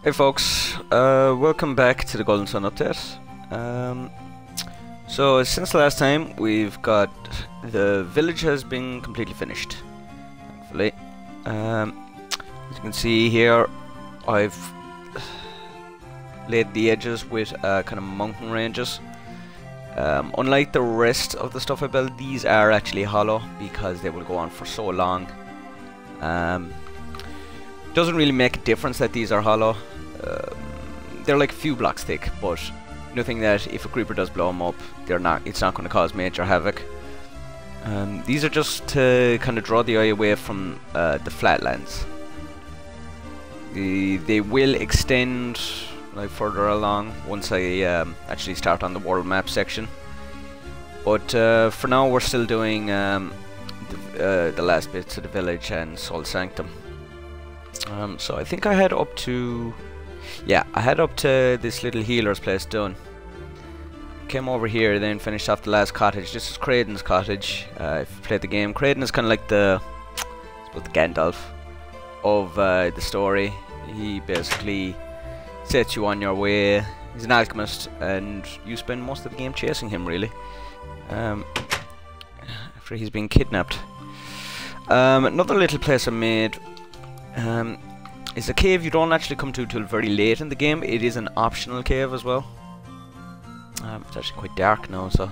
Hey folks, welcome back to the Golden Sun update. So since the last time, we've got the village has been completely finished, thankfully. As you can see here, I've laid the edges with kind of mountain ranges. Unlike the rest of the stuff I built, these are actually hollow because they will go on for so long. Doesn't really make a difference that these are hollow. They're like a few blocks thick, but nothing that if a creeper does blow them up, it's not going to cause major havoc. These are just to kind of draw the eye away from the flatlands. They will extend like further along once I actually start on the world map section. But for now, we're still doing the last bits of the village and Sanctum. So I think I had up to... yeah, I had up to this little healer's place done. Came over here, then finished off the last cottage. This is Creighton's cottage. If you played the game, Creighton is kind of like the Gandalf of the story. He basically sets you on your way. He's an alchemist, and you spend most of the game chasing him, really. After he's been kidnapped. Another little place I made. It's a cave you don't actually come to till very late in the game. It is an optional cave as well. It's actually quite dark now, so.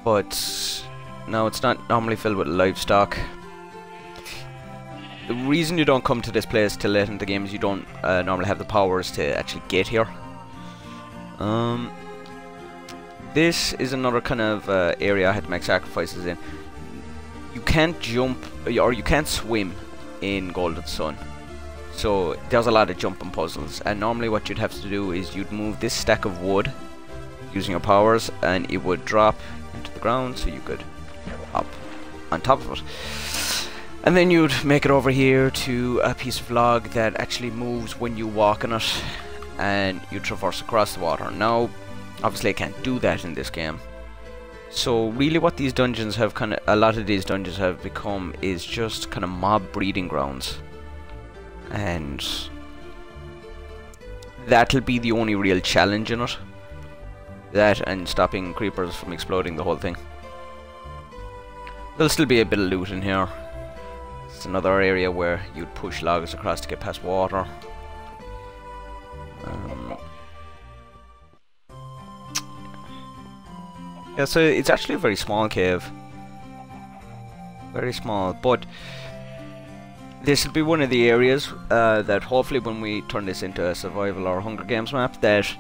But no, it's not normally filled with livestock. The reason you don't come to this place till late in the game is you don't normally have the powers to actually get here. This is another kind of area I had to make sacrifices in. You can't jump or you can't swim in Golden Sun. So there's a lot of jumping puzzles, and normally what you'd have to do is you'd move this stack of wood using your powers, and it would drop into the ground so you could hop on top of it. And then you'd make it over here to a piece of log that actually moves when you walk on it, and you traverse across the water. Now, obviously I can't do that in this game. So really what these dungeons have a lot of these dungeons have become is just kind of mob breeding grounds. And that'll be the only real challenge in it. That and stopping creepers from exploding the whole thing. There'll still be a bit of loot in here. It's another area where you'd push logs across to get past water. Yeah, so it's actually a very small cave. Very small, but this will be one of the areas that hopefully when we turn this into a survival or Hunger Games map, that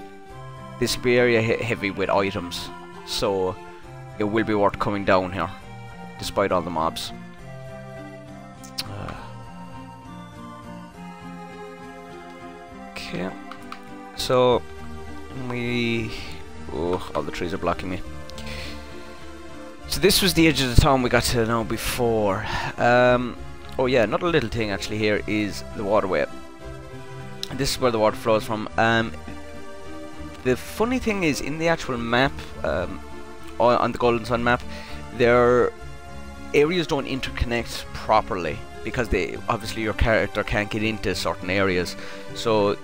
this will be area heavy with items. So it will be worth coming down here, despite all the mobs. Okay, so all the trees are blocking me. So this was the edge of the town we got to know before. Oh yeah, another little thing actually here is the waterway. This is where the water flows from. The funny thing is, in the actual map, on the Golden Sun map, their areas don't interconnect properly because obviously your character can't get into certain areas. So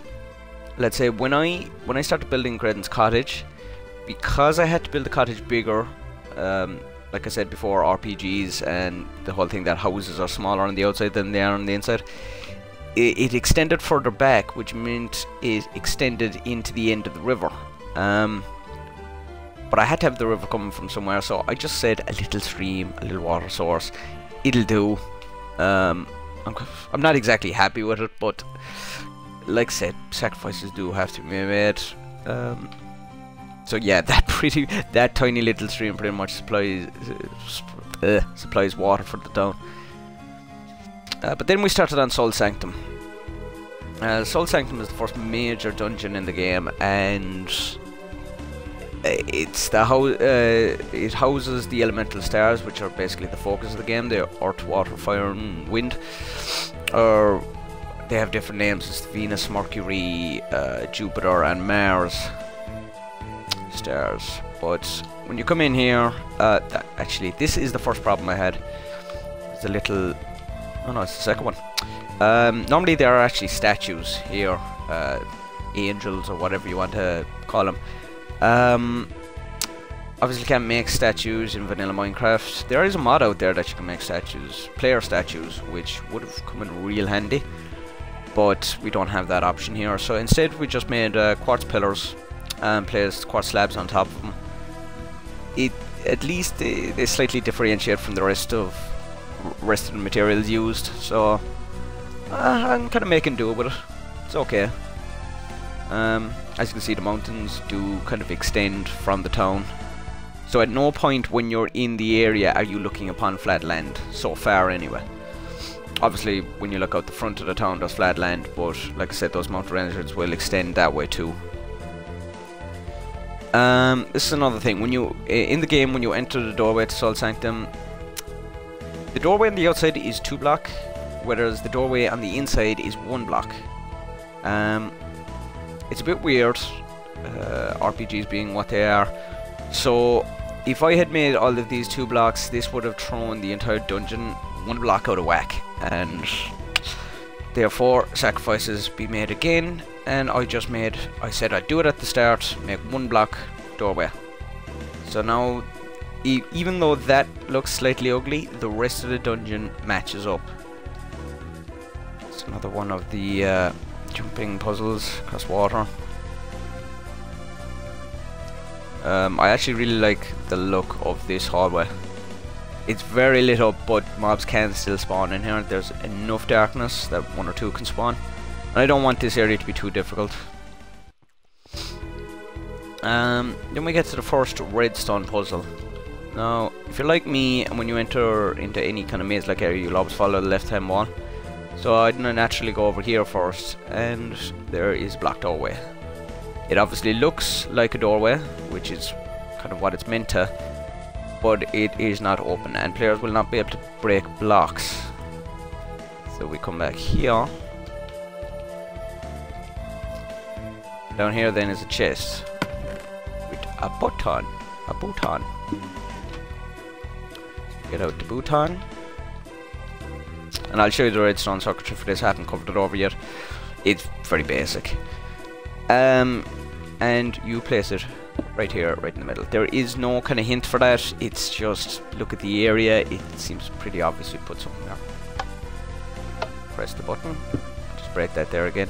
let's say when I started building Creighton's cottage, because I had to build the cottage bigger, like I said before, RPGs and the whole thing that houses are smaller on the outside than they are on the inside, it extended further back, which meant it extended into the end of the river. But I had to have the river coming from somewhere, so I just said a little stream, a little water source. It'll do. I'm not exactly happy with it, but like I said, sacrifices do have to be made. So yeah, that tiny little stream pretty much supplies water for the town. But then we started on Sanctum. Sanctum is the first major dungeon in the game, and it's it houses the elemental stars, which are basically the focus of the game. They're Earth, Water, Fire, and Wind, or they have different names. It's Venus, Mercury, Jupiter, and Mars. stairs. But when you come in here, actually, this is the first problem I had. It's a little... Oh no, it's the second one. Normally there are actually statues here, angels or whatever you want to call them. Obviously you can't make statues in vanilla Minecraft. There is a mod out there that you can make statues, player statues, which would have come in real handy. But we don't have that option here, so instead we just made quartz pillars and placed quartz slabs on top of them. At least they slightly differentiate from the rest of the materials used, so I'm kind of making do with it. It's okay. As you can see, the mountains do kind of extend from the town, so at no point when you're in the area are you looking upon flat land, so far anyway. Obviously when you look out the front of the town there's flat land, but like I said, those mountain ranges will extend that way too. This is another thing. When you in the game, when you enter the doorway to Soul Sanctum, the doorway on the outside is 2 block, whereas the doorway on the inside is 1 block. It's a bit weird, RPGs being what they are. So if I had made all of these 2 blocks, this would have thrown the entire dungeon 1 block out of whack, and therefore sacrifices be made again. And I said I'd do it at the start, make 1 block doorway. So now, even though that looks slightly ugly, the rest of the dungeon matches up. It's another one of the jumping puzzles across water. I actually really like the look of this hallway. It's very lit up, but mobs can still spawn in here. There's enough darkness that 1 or 2 can spawn. And I don't want this area to be too difficult. Then we get to the first redstone puzzle. Now, if you're like me, and when you enter into any kind of maze-like area, you'll always follow the left-hand wall. So I'm gonna naturally go over here first, and there is a block doorway. It obviously looks like a doorway, which is kind of what it's meant to, but it is not open, and players will not be able to break blocks. So we come back here. Down here then is a chest with a button. Get out the button. And I'll show you the redstone circuitry for this. I haven't covered it over yet. It's very basic. And you place it right here, right in the middle. There is no kind of hint for that. It's just look at the area. It seems pretty obvious we put something there. Press the button. Just break that there again.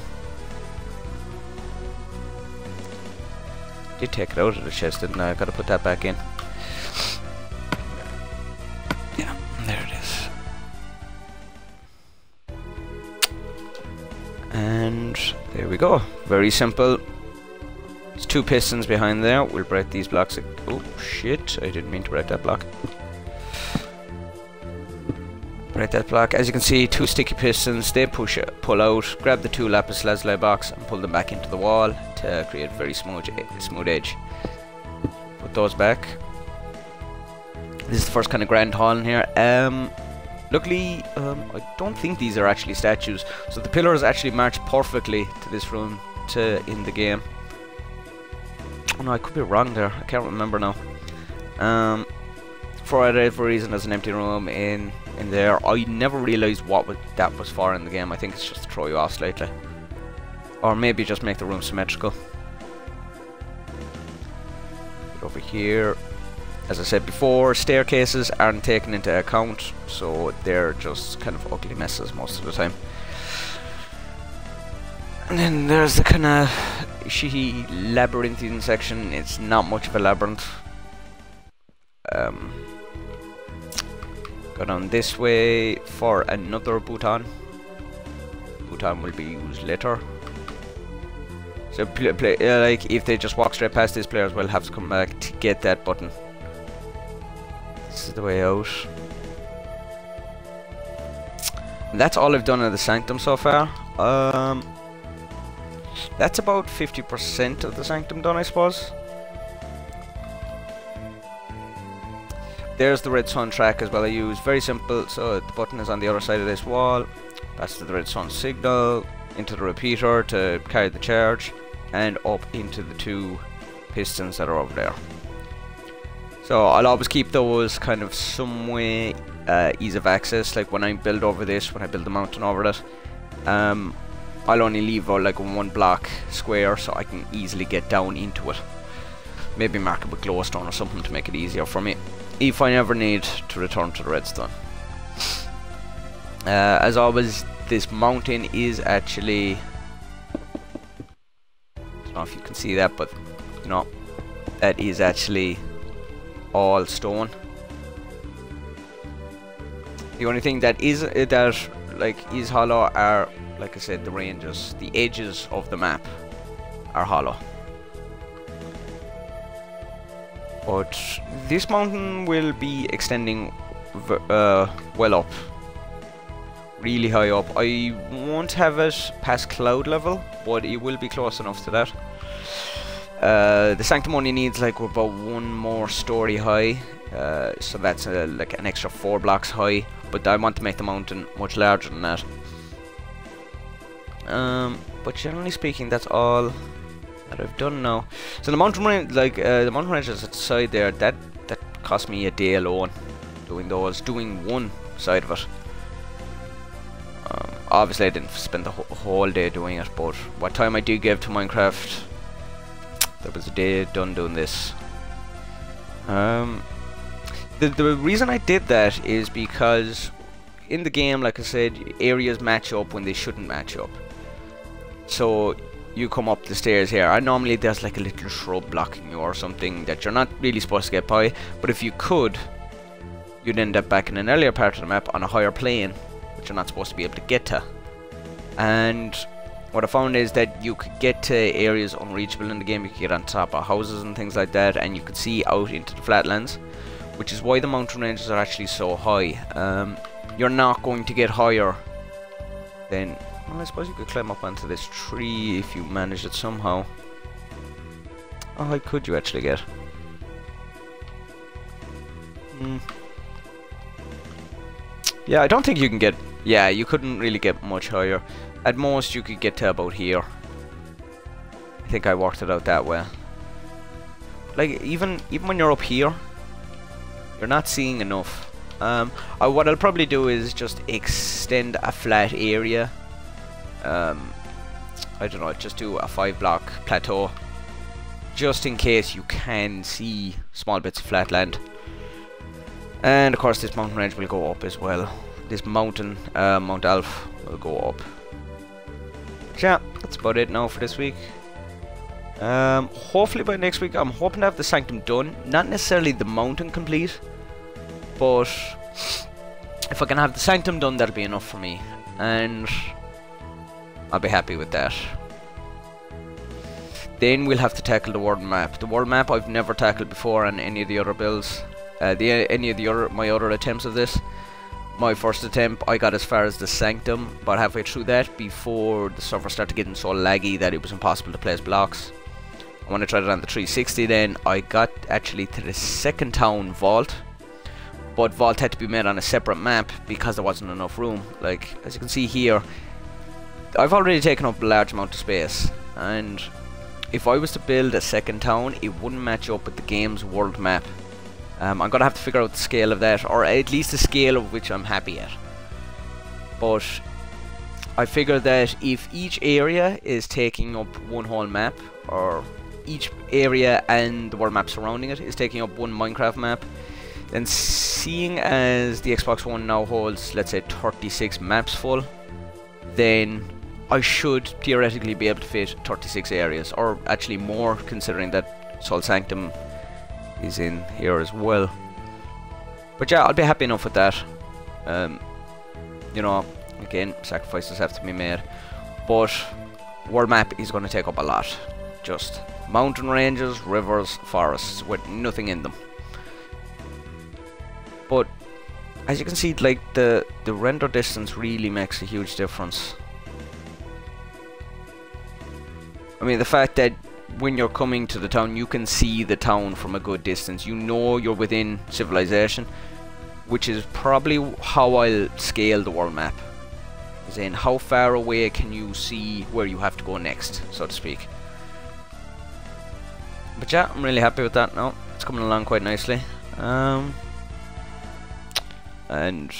Did take it out of the chest, didn't I? Gotta put that back in. Yeah, there it is. And there we go. Very simple. There's 2 pistons behind there. We'll break these blocks. Oh shit! I didn't mean to break that block. Break that block. As you can see, 2 sticky pistons. They pull out. Grab the 2 lapis lazuli box and pull them back into the wall to create a very smooth edge. Put those back. This is the first kind of grand hall in here. Luckily, I don't think these are actually statues, so the pillars actually match perfectly to this room in the game. Oh no, I could be wrong there. I can't remember now. For whatever reason, there's an empty room in there. I never realised what that was for in the game. I think it's just to throw you off slightly, or maybe just make the room symmetrical. Get over here. As I said before, staircases aren't taken into account, so they're just kind of ugly messes most of the time. And then there's the kind of shitty labyrinthine section. It's not much of a labyrinth. Go down this way for another button. Button will be used later. So like if they just walk straight past this, players will have to come back to get that button. This is the way out. And that's all I've done in the Sanctum so far. That's about 50% of the Sanctum done, I suppose. There's the redstone track as well. I use very simple. So the button is on the other side of this wall. Pass to the redstone signal into the repeater to carry the charge, and up into the 2 pistons that are over there. So I'll always keep those kind of some way ease of access. Like when I build over this, when I build the mountain over it, I'll only leave like a 1 block square so I can easily get down into it. Maybe mark it with glowstone or something to make it easier for me if I ever need to return to the redstone. As always, this mountain is actually, I don't know if you can see that, but you know, that is actually all stone. The only thing that is is hollow are, like I said, the ranges. The edges of the map are hollow. But this mountain will be extending well up, really high up. I won't have it past cloud level, but it will be close enough to that. The Sanctum only needs like about 1 more story high, so that's like an extra 4 blocks high. But I want to make the mountain much larger than that. But generally speaking, that's all that I've done now. So the mountain range, the mountain ranges at the side there, that cost me a day alone doing one side of it. Obviously I didn't spend the whole day doing it, but what time I did give to Minecraft, there was a day done doing this. The reason I did that is because in the game, like I said, areas match up when they shouldn't match up. So you come up the stairs here, and normally there's like a little shrub blocking you or something that you're not really supposed to get by, but if you could, you'd end up back in an earlier part of the map on a higher plane, which you're not supposed to be able to get to. And what I found is that you could get to areas unreachable in the game. You could get on top of houses and things like that, and you could see out into the flatlands, which is why the mountain ranges are actually so high. You're not going to get higher than, well, I suppose you could climb up onto this tree if you manage it somehow. How high could you actually get? Yeah, I don't think you can get, yeah, you couldn't really get much higher. At most you could get to about here. I think I worked it out that way. Like even when you're up here, you're not seeing enough. What I'll probably do is just extend a flat area. I don't know, just do a 5-block plateau, just in case you can see small bits of flat land. And of course this mountain range will go up as well. This mountain, Mount Alf, will go up. Yeah, that's about it now for this week. Hopefully by next week I'm hoping to have the Sanctum done. Not necessarily the mountain complete, but if I can have the Sanctum done, that'll be enough for me, and I'll be happy with that. Then we'll have to tackle the world map. The world map I've never tackled before on any of the other builds. My other attempts of this. My first attempt, I got as far as the Sanctum, but halfway through that, before the server started getting so laggy that it was impossible to place blocks. When I tried it on the 360, then I got actually to the second town, Vault. But Vault had to be made on a separate map because there wasn't enough room. Like, as you can see here, I've already taken up a large amount of space, and if I was to build a second town, it wouldn't match up with the game's world map. I'm gonna have to figure out the scale of that, or at least the scale of which I'm happy at. But I figure that if each area is taking up one whole map, or each area and the world map surrounding it is taking up one Minecraft map, then seeing as the Xbox One now holds, let's say, 36 maps full, then I should theoretically be able to fit 36 areas, or actually more, considering that Soul Sanctum is in here as well. But yeah, I'll be happy enough with that. You know, again, sacrifices have to be made, but world map is going to take up a lot. Just mountain ranges, rivers, forests with nothing in them. But as you can see, like the render distance really makes a huge difference. I mean, the fact that when you're coming to the town, you can see the town from a good distance. You know you're within civilization, which is probably how I'll scale the world map. As in, how far away can you see where you have to go next, so to speak. But yeah, I'm really happy with that now. It's coming along quite nicely. And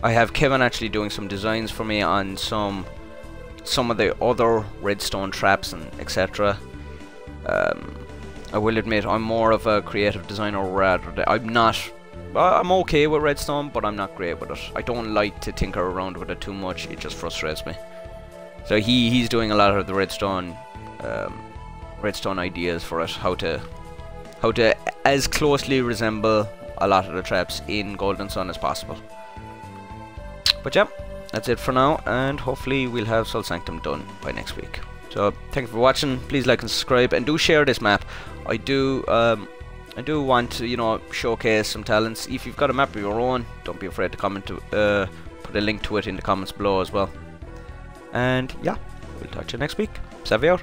I have Kevin actually doing some designs for me on some of the other redstone traps and etc. I will admit I'm more of a creative designer rather than I'm okay with redstone, but I'm not great with it. I don't like to tinker around with it too much. It just frustrates me. So he's doing a lot of the redstone ideas for it, how to as closely resemble a lot of the traps in Golden Sun as possible. But yeah, that's it for now, and hopefully we'll have Sanctum done by next week. So thank you for watching. Please like and subscribe, and do share this map. I do want to, you know, showcase some talents. If you've got a map of your own, don't be afraid to comment to put a link to it in the comments below as well. And yeah, we'll talk to you next week. Savior.